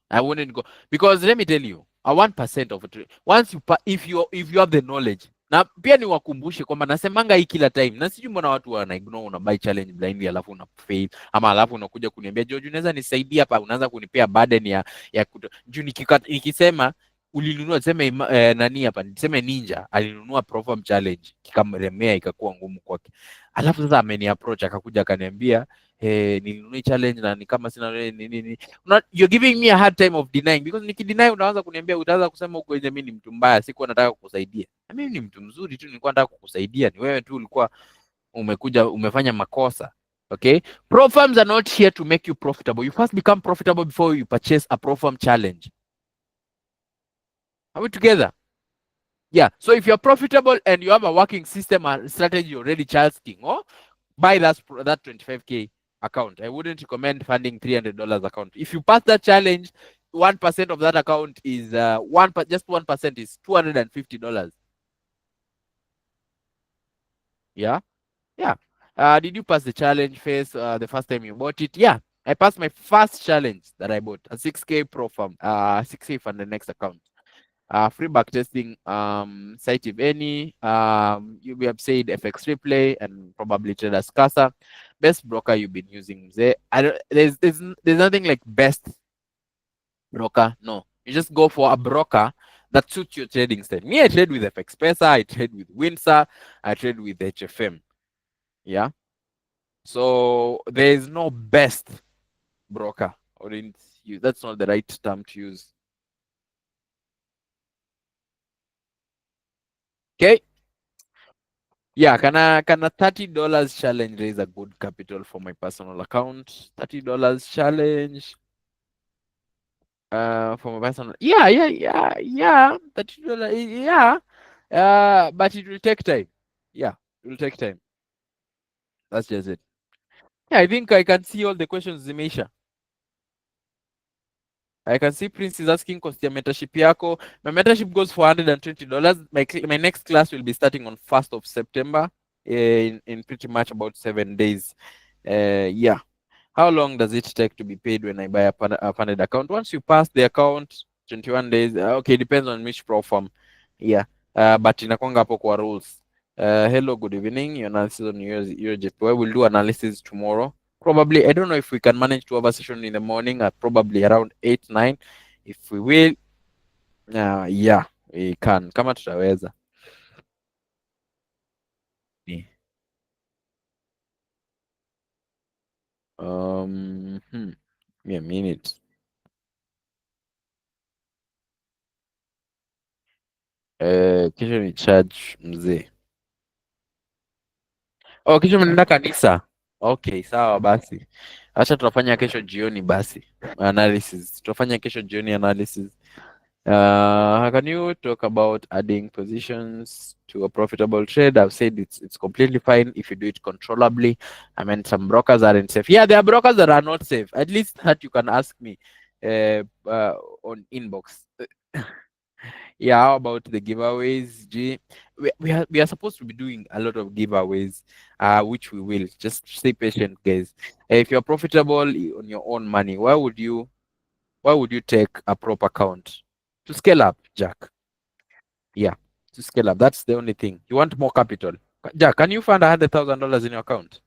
I wouldn't go because let me tell you, a 1% of it, once if you have the knowledge. Na pia niwakumbushe kwamba nasemanga hii kila time, na sijui mbona watu wana ignore, una buy challenge blindly alafu una fail, ama alafu unakuja kuniambia George, unaweza nisaidia hapa, unaanza kunipea burden ya juu nikisema ulinunua, tuseme nani hapa, niseme Ninja alinunua Profam challenge kikamremea, ikakuwa ngumu kwake, alafu sasa ameni approach akakuja akaniambia nilinunua challenge na ni kama sina nini. You're giving me a hard time of denying, because nikideny unaanza kuniambia, utaanza kusema huko nje mimi ni mtu mbaya, sikuwa nataka kukusaidia. Na mimi ni mtu mzuri tu, nilikuwa nataka kukusaidia, ni wewe tu ulikuwa umekuja umefanya makosa. Okay, pro firms are not here to make you profitable. You first become profitable before you purchase a pro firm challenge. Are we together? Yeah. So if you're profitable and you have a working system and strategy already, Charles King, buy that 25K account. I wouldn't recommend funding $300 account. If you pass that challenge, 1% of that account is just 1% is $250. Yeah, yeah. Did you pass the challenge phase the first time you bought it? Yeah, I passed my first challenge that I bought, a 6K pro farm, 6K for the next account. Free back testing site, if any. You have said FX Replay and probably Traders Casa. Best broker you've been using. There's nothing like best broker. No, you just go for a broker that suits your trading style. Me, I trade with FX Pesa, I trade with Windsor, I trade with HFM. Yeah. So there is no best broker. Or that's not the right term to use. Okay. Yeah, can a $30 challenge raise a good capital for my personal account? $30 challenge for my personal, yeah. $30, yeah. But it will take time. Yeah, it will take time. That's just it. Yeah, I think I can see all the questions, Zimisha. I can see Prince is asking cost ya mentorship yako. My mentorship goes for $120. My next class will be starting on 1st of September in pretty much about 7 days. Yeah. How long does it take to be paid when I buy a funded account? Once you pass the account, 21 days. Okay, depends on which pro firm. Yeah. But inakwanga hapo kwa rules. Hello, good evening. Your analysis on UJPY. We'll do analysis tomorrow. Probably, I don't know if we can manage to have a session in the morning at probably around 8, 9. If we will, yeah, we can. Kama tutaweza. Give me a minute. Kesho ni charge mzee. Oh, kesho mnaenda kanisa. Okay, sawa basi. Acha tutafanya kesho jioni basi. Analysis. Tutafanya kesho jioni analysis. Can you talk about adding positions to a profitable trade? I've said it's completely fine if you do it controllably. I mean, some brokers aren't safe. Yeah, there are brokers that are not safe. At least that you can ask me on inbox. Yeah, how about the giveaways? We are supposed to be doing a lot of giveaways, which we will. Just stay patient, guys. If you're profitable on your own money, why would you take a prop account? To scale up, Jack. Yeah, to scale up. That's the only thing. You want more capital. Jack, can you find $100,000 in your account?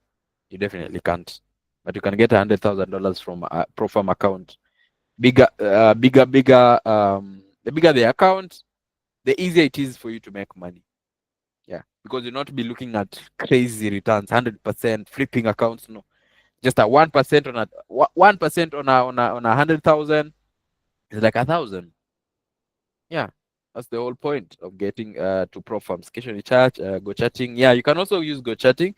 You definitely can't. But you can get $100,000 from a pro farm account. Bigger, bigger. The bigger the account, the easier it is for you to make money. Yeah, because you'll not be looking at crazy returns, 100% flipping accounts. No, just a 1% on a 1% on a 100,000 is like 1,000. Yeah, that's the whole point of getting to pro farms. Occasionally chat, go chatting. Yeah, you can also use go chatting.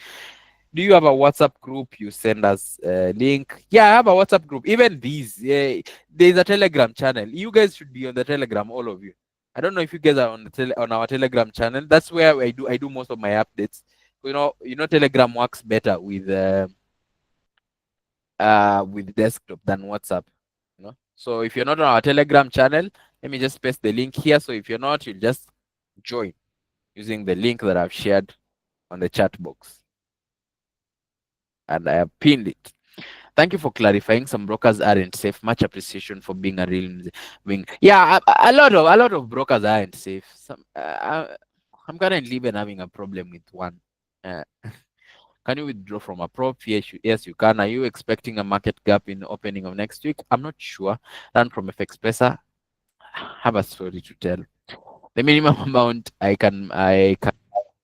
Do you have a WhatsApp group? You send us a link. Yeah, I have a WhatsApp group. Even these, there's a Telegram channel. You guys should be on the Telegram, all of you. I don't know if you guys are on on our Telegram channel. That's where I do most of my updates. Telegram works better with desktop than WhatsApp. So if you're not on our Telegram channel, let me just paste the link here. So if you're not, you'll just join using the link that I've shared on the chat box, and I have pinned it. Thank you for clarifying. Some brokers aren't safe. Much appreciation for being a real being. Yeah, a lot of brokers aren't safe. I'm currently even having a problem with one. Uh, can you withdraw from a prop? Yes, you can. Are you expecting a market gap in opening of next week? I'm not sure. Run from FX Pesa. Have a story to tell. The minimum amount I can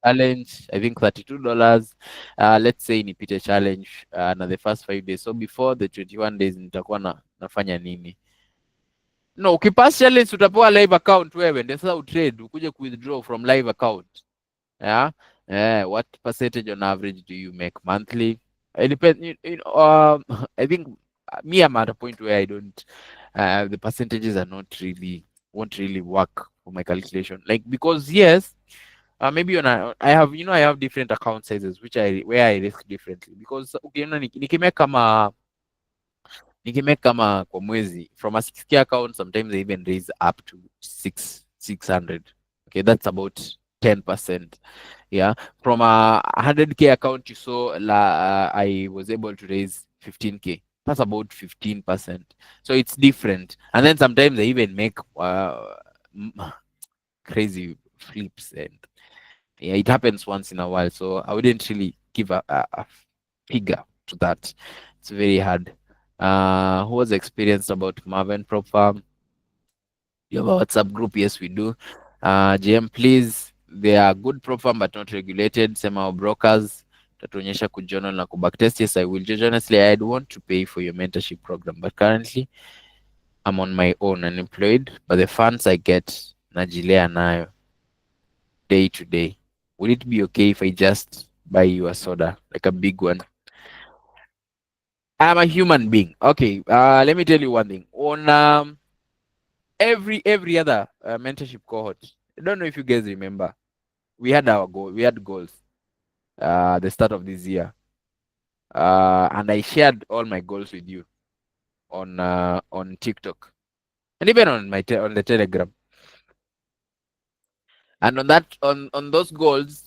challenge, I think $32. Let's say nipite challenge na the first 5 days. So before the 21 days nitakuwa nafanya nini? No, ukipass challenge utapewa live account wewe, ndio sasa utrade ukuje withdraw from live account. Yeah. What percentage on average do you make monthly? It depends. I think me, I'm at a point where I don't. The percentages are not really won't really work for my calculation. Like because yes, maybe on I have I have different account sizes which I risk differently because okay, nikimake kama kwa mwezi from a 6K account sometimes I even raise up to 600. Okay, that's about 10%. Yeah, from a 100K account you saw I was able to raise 15K. That's about 15%. So it's different. And then sometimes I even make m- crazy flips, and yeah, it happens once in a while. So I wouldn't really give a figure to that. It's very hard. Who was experienced about Marvin Prop Farm? You have a WhatsApp group? Yes, we do. GM, please. They are good prop farm but not regulated. Sema brokers tatuonyesha kujournal na kubacktest. Yes, I will. Judge, honestly, I'd want to pay for your mentorship program, but currently I'm on my own, unemployed. But the funds I get najilea nayo day to day. Would it be okay if I just buy you a soda, like a big one? I'm a human being. Okay. Let me tell you one thing. On every other mentorship cohort, I don't know if you guys remember, we had our goal. We had goals. The start of this year. And I shared all my goals with you on TikTok and even on on the Telegram. And on those goals,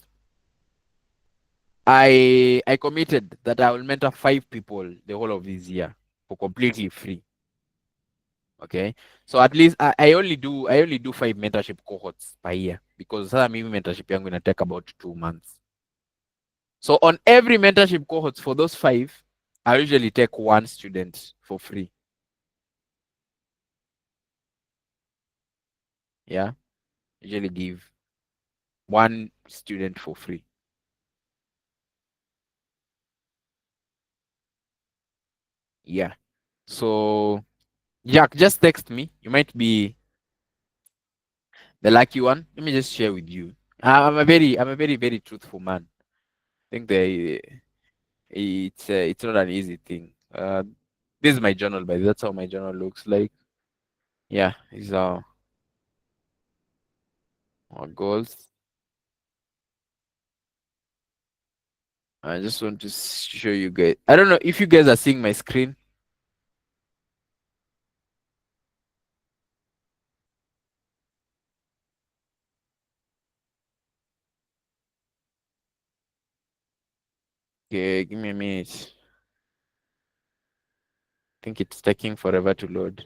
I committed that I will mentor 5 people the whole of this year for completely free. Okay, so at least I only do 5 mentorship cohorts per year because sasa mimi mentorship yangu ina take about 2 months. So on every mentorship cohorts for those 5, I usually take one student for free. Yeah, usually give one student for free. Yeah. So Jack, just text me. You might be the lucky one. Let me just share with you. I'm a very truthful man. I think it's not an easy thing. This is my journal, but that's how my journal looks like. Yeah, these are our goals. I just want to show you guys. I don't know if you guys are seeing my screen. Okay, give me a minute. I think it's taking forever to load.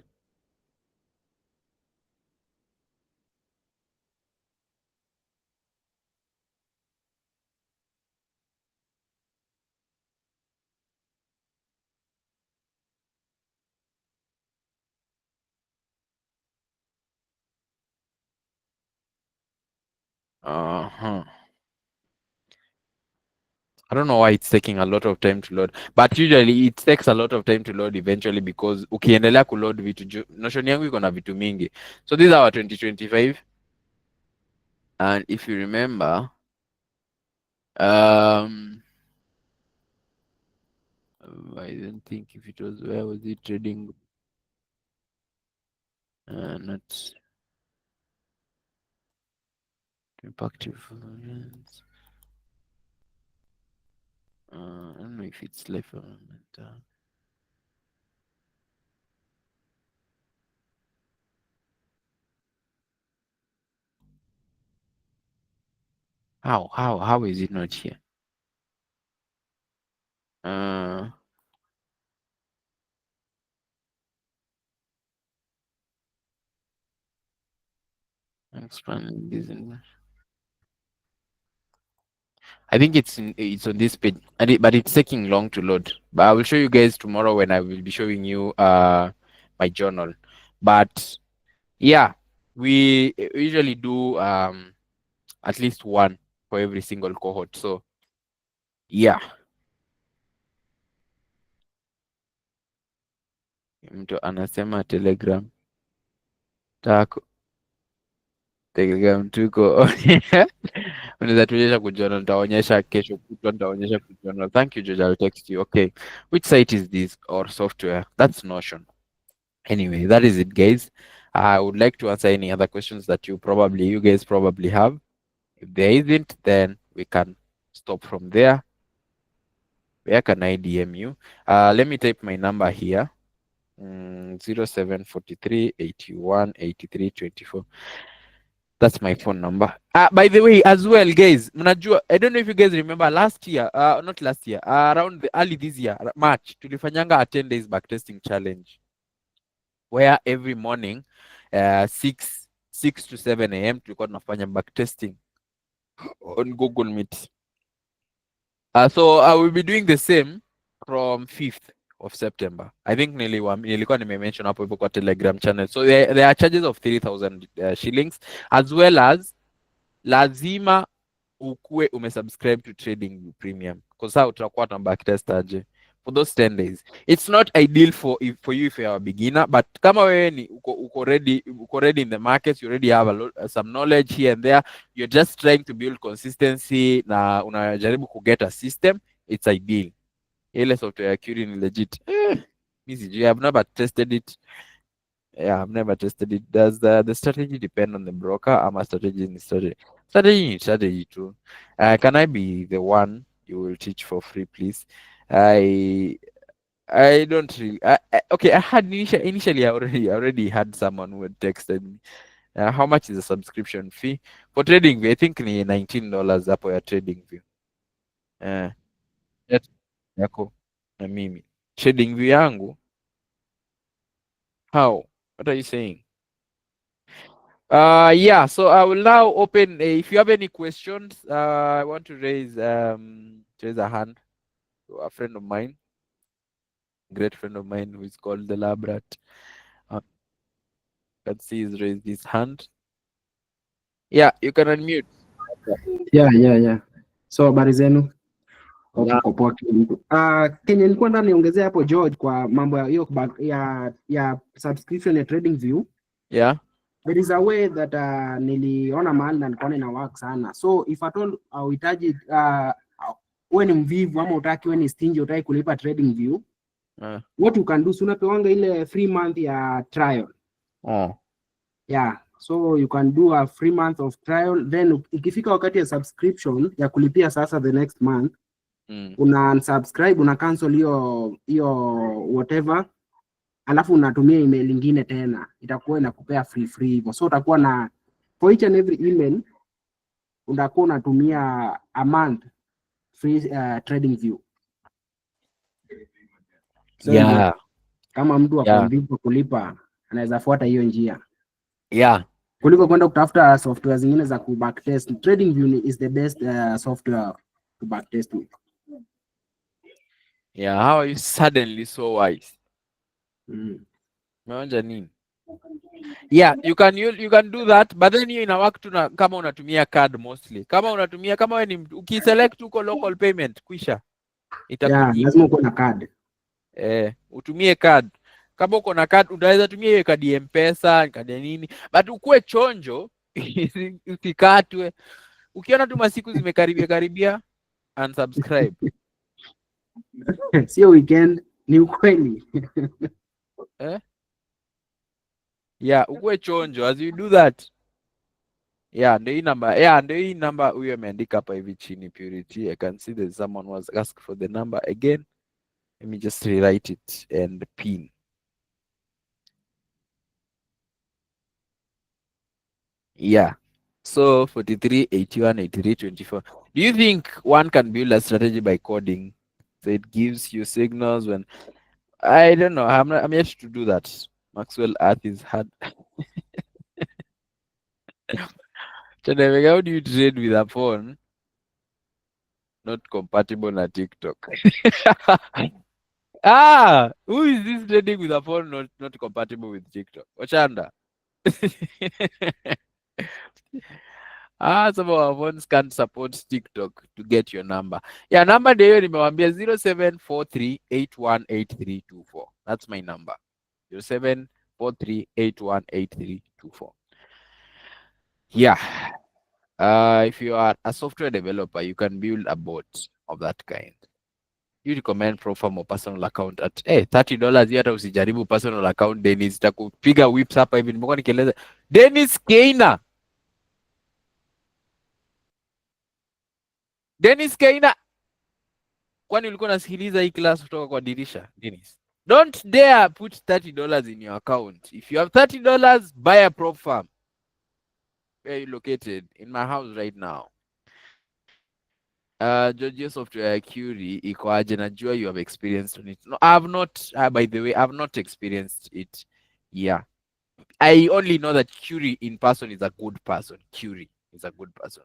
Uh-huh. I don't know why it's taking a lot of time to load, but usually it takes a lot of time to load eventually because ukiendelea kuload vitu notion yangu iko na vitu mingi. So these are our 2025, and if you remember, um I don't think if it was, where was it trading, not impactive. I don't know if it's life. How is it not here? Uh, expand this. I think it's on this page, but it's taking long to load. But I will show you guys tomorrow when I will be showing you my journal. But yeah, we usually do at least one for every single cohort. So yeah, mtu anasema tako Telegram tuko unaweza tuonyesha kujournal, nitaonyesha kesho kutwa, nitaonyesha kujournal. Thank you George, I'll text you. Okay, which site is this or software? That's Notion. Anyway, that is it, guys. I would like to answer any other questions that you guys probably have. If there isn't, then we can stop from there. Where can I DM you? Let me type my number here. 0743 That's my phone number. By the way, as well, guys, mnajua, I don't know if you guys remember last year, not last year, around the early this year, March, tulifanyanga a 10 days backtesting challenge where every morning 6 to 7 a.m. tulikuwa tunafanya backtesting on Google Meet. So I will be doing the same from 5th of September. I think nilikuwa nimemention hapo hivyo kwa Telegram channel. So there are charges of 3,000 shillings, as well as lazima ukuwe umesubscribe to Trading Premium, kwa sababu utakuwa tuna backtest aje for those 10 days. It's not ideal for you if you are a beginner, but kama wewe ni uko ready in the market, you already have some knowledge here and there, you're just trying to build consistency na unajaribu kuget a system, it's ideal. Ile software ya Curie ni legit. Mimi sijui, I've never tested it. Yeah, I've never tested it. Does the strategy depend on the broker? Ama strategy ni strategy? Strategy ni strategy too. Can I be the one you will teach for free, please? I I don't really. Okay, I had initially I already had someone who had texted me. How much is the subscription fee for trading view? I think ni $19 hapo ya trading view. Uh, yako na mimi trading view yangu. How? What are you saying? Yeah, so I will now open if you have any questions. I want to raise a hand to a friend of mine, great friend of mine who is called the Labrat. Can see he's raised his hand. Yeah, you can unmute. Yeah. So habari zenu? Yeah. Tuko poa kila mtu. Kenye nilikuwa ndani niongezea hapo George kwa mambo ya hiyo ya subscription ya TradingView. Yeah. There is a way that niliona mahali na nikaona ina work sana. So if at all uhitaji wewe ni mvivu ama utaki, wewe ni stingy, utaki kulipa TradingView, what you can do, so unapewanga ile free month ya trial. Oh. Yeah, so you can do a free month of trial, then ikifika wakati ya subscription ya kulipia sasa the next month, una unsubscribe, una cancel hiyo whatever, alafu unatumia email nyingine tena, itakuwa inakupea free hivyo. So utakuwa na for each and every email utakuwa unatumia a month free TradingView. So Yeah. kama mtu ako Yeah. mvivu kulipa, anaweza fuata hiyo njia. Yeah. Kuliko kwenda kutafuta software zingine za kubacktest. TradingView is the best software to backtest with. Yeah. How are you suddenly so wise? Umeonja nini? Yeah, you can do that, but then hiyo ina work tu na kama unatumia card mostly. Kama wewe ni ukiselect uko local payment kwisha. Yeah, lazima uko na card. Utumie card. Kama uko na card unaweza tumia hiyo kadi ya M-Pesa, kadi ya nini, but ukuwe chonjo usikatwe. Ukiona tu masiku zimekaribia unsubscribe. Sio weekend, ni ukweli. Yeah, ukuwe chonjo as you do that. Yeah, ndio hii namba huyo ameandika hapa hivi chini Purity. I can see there's someone was asked for the number again. Let me just rewrite it and pin. Yeah. So 43, 81, 83, 24. Do you think one can build a strategy by coding? So it gives you signals when I don't know. I'm yet to do that. Maxwell Earth is hard. Chadewega, how do you trade with a phone not compatible na TikTok? Who is this trading with a phone not compatible with TikTok? Ochanda. Some of our phones can't support TikTok to get your number. Yeah, number ndio hiyo nimewambia 0743818324. That's my number. 0743818324. Yeah. If you are a software developer, you can build a bot of that kind. You recommend profile or personal account at $30. Hiyo hata usijaribu personal account Dennis, takupiga whips hapa hivi. Nimekuwa nikieleza Dennis Keina. Dennis Keina, kwani ulikuwa unasikiliza hii class kutoka kwa dirisha? Dennis, don't dare put $30 in your account. If you have $30, buy a prop farm. Where are you located? In my house right now. Georgia software Curie iko aje? Najua you have experienced on it. No, I have not. By the way, I have not experienced it. Yeah, I only know that Curie in person is a good person. Curie is a good person,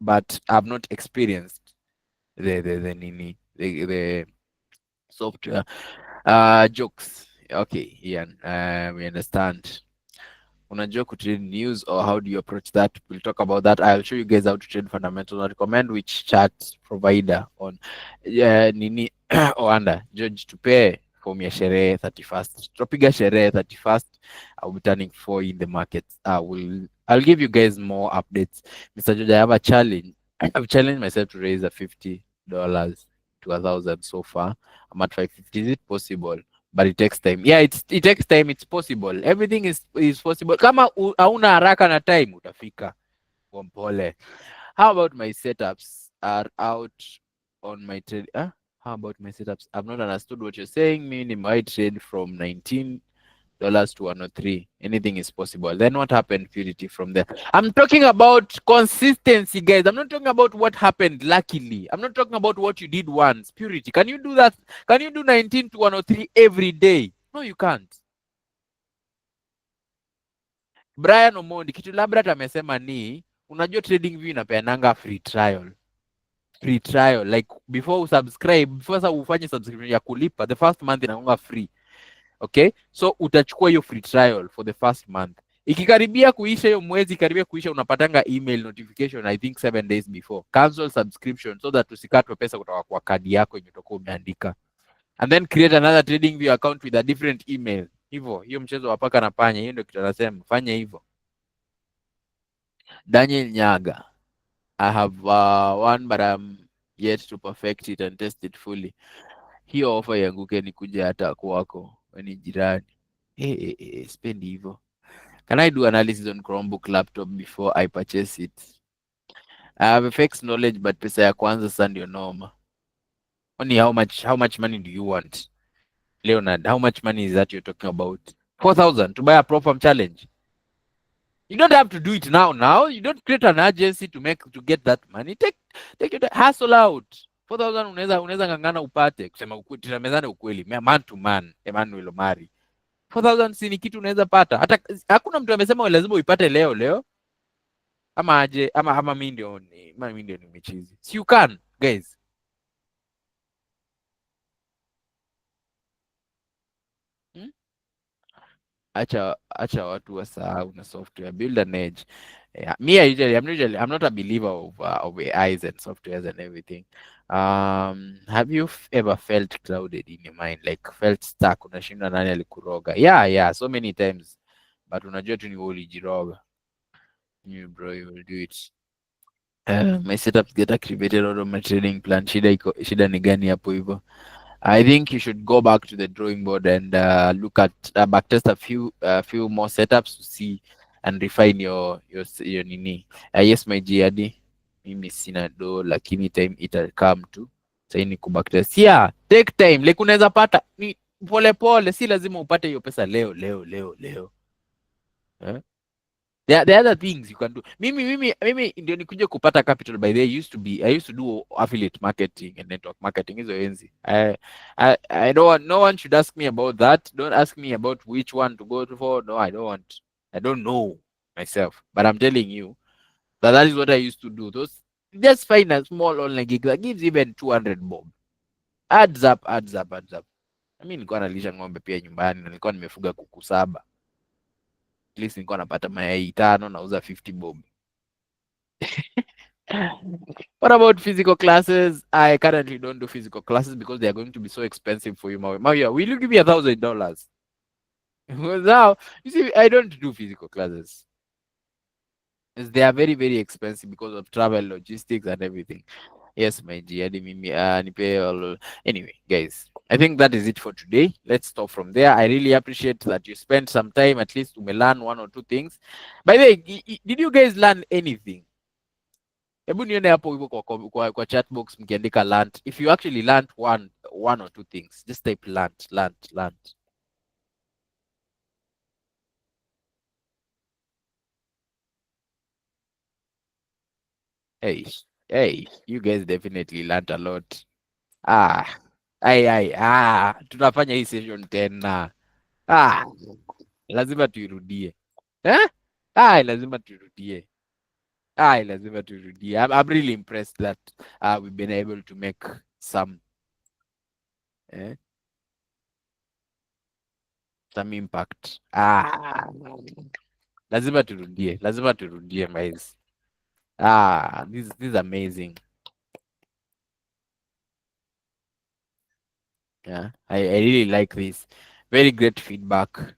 but I've not experienced the software. Jokes. Okay, yeah, we understand. Unajua kutrade news, or how do you approach that? We'll talk about that. I'll show you guys how to trade fundamentals. I recommend which chart provider on nini oanda George tupe form ya sherehe 31st. Tutapiga sherehe 31st. I'll be turning 4 in the market. I'll give you guys more updates. Mr. George, I have a challenge. I've challenged myself to raise a $50 to 1,000 so far. I'm at 550. Is it possible? But it takes time. Yeah, it takes time. It's possible. Everything is possible. Kama hauna haraka na time, utafika kwa mpole. How about my setups are out on my trade? How about my setups? I've not understood what you're saying. Me, my trade from $19 to 103. Anything is possible. Then what happened, Purity, from there? I'm talking about consistency, guys. I'm not talking about what happened luckily. I'm not talking about what you did once. Purity, can you do that? Can you do 19 to 103 every day? No, you can't. Brian Omondi, kitu labda amesema ni unajua trading view inapeananga free trial. Free trial, like before usubscribe, before sasa ufanye subscription ya kulipa, the first month inakuwa free. Okay, so utachukua hiyo free trial for the first month. Ikikaribia kuisha hiyo mwezi, karibia kuisha, unapatanga email notification I think 7 days before, cancel subscription, so that usikatwe pesa kutoka kwa kadi yako yenye utakuwa umeandika, and then create another trading view account with a different email. Hivyo hiyo mchezo wa paka na panya, hiyo ndio kitu nasema, fanya hivyo. Daniel Nyaga, I have one but I'm yet to perfect it and test it fully. Hiyo offer yanguke ni kuja hata kwako, ni jirani. Spendi hivyo. Can I do analysis on Chromebook laptop before I purchase it? I have a fixed knowledge, but pesa ya kwanza sasa ndio noma. Only how much money do you want? Leonard, how much money is that you're talking about? 4,000 to buy a Profam challenge. You don't have to do it now. You don't create an agency to get that money. Take your hustle out. 4,000 unaweza ngangana upate, kusema ukweli, tunamezana ukweli, man to man, Emmanuel Omari. 4,000 si ni kitu unaweza pata. Hata hakuna mtu amesema lazima uipate leo. Ama aje, ama mimi ndio nimechizi. So you can, guys. Hmm? Acha watu wasahau na software. Build an edge. Yeah. I'm not a believer of AIs and softwares and everything. Have you ever felt clouded in your mind, like felt stuck? Unashinda nani alikuroga? Yeah, so many times, but unajua tu ni wewe ulijiroga. You bro, you will do it. My setups get activated out of my trading plan. Shida ni gani hapo hivyo? I think you should go back to the drawing board and look at backtest a few more setups to see and refine your nini. Yes, my GRD, mimi sina do, lakini time ita come to sasa ni kubacktest. Yeah, take time. Like unaweza pata ni pole pole, si lazima upate hiyo pesa leo. Eh? There are other things you can do. Mimi ndio nikuje kupata capital. By the way, I used to do affiliate marketing and network marketing hizo enzi. I don't want, no one should ask me about that. Don't ask me about which one to go for. No, I don't want. I don't know myself. But I'm telling you that is what I used to do. Those, just find a small online gig that gives even 200 bob. Adds up, adds up, adds up. I mean, nilikuwa nalisha ng'ombe pia nyumbani na nilikuwa nimefuga kuku 7. At least nilikuwa napata mayai 5 nauza 50 bob. What about physical classes? I currently don't do physical classes because they are going to be so expensive for you, Maui. Maui, will you give me $1,000? Now, you see, I don't do physical classes. They are very, very expensive because of travel, logistics, and everything. Yes, my dear. Anyway, guys, I think that is it for today. Let's stop from there. I really appreciate that you spent some time, at least to learn 1 or 2 things. By the way, did you guys learn anything? Hebu nione hapo hivyo kwa chat box mkiandika learnt. If you actually learnt one or two things, just type learnt. Hey, hey, you guys definitely learnt a lot. Ah, tunafanya hii session tena. Ah, lazima tuirudie. Eh? Lazima tuirudie. Lazima tuirudie. I'm really impressed that we've been able to make eh, some impact. Lazima turudie guys. This is amazing. Yeah, I really like this. Very great feedback.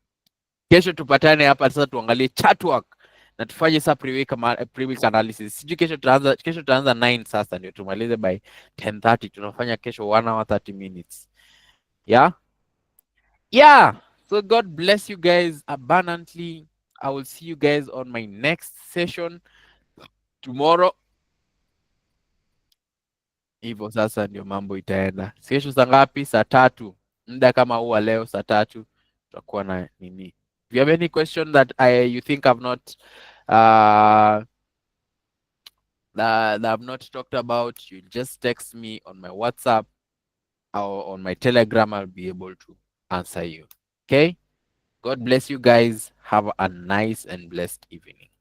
Kesho tupatane hapa sasa tuangalie chat work na tufanye sasa pre-week analysis. Sijui kesho tutaanza 9 sasa ndio tumalize by 10:30. Tunafanya kesho 1 hour 30 minutes. Yeah? Yeah. So God bless you guys abundantly. I will see you guys on my next session tomorrow. Hivyo sasa ndio mambo itaenda. Kesho saa ngapi? Saa 3. Muda kama huu wa leo saa 3 tutakuwa na nini. If you have any question that you think I've not uh that I've not talked about, you just text me on my WhatsApp or on my Telegram. I'll be able to answer you. Okay? God bless you guys. Have a nice and blessed evening.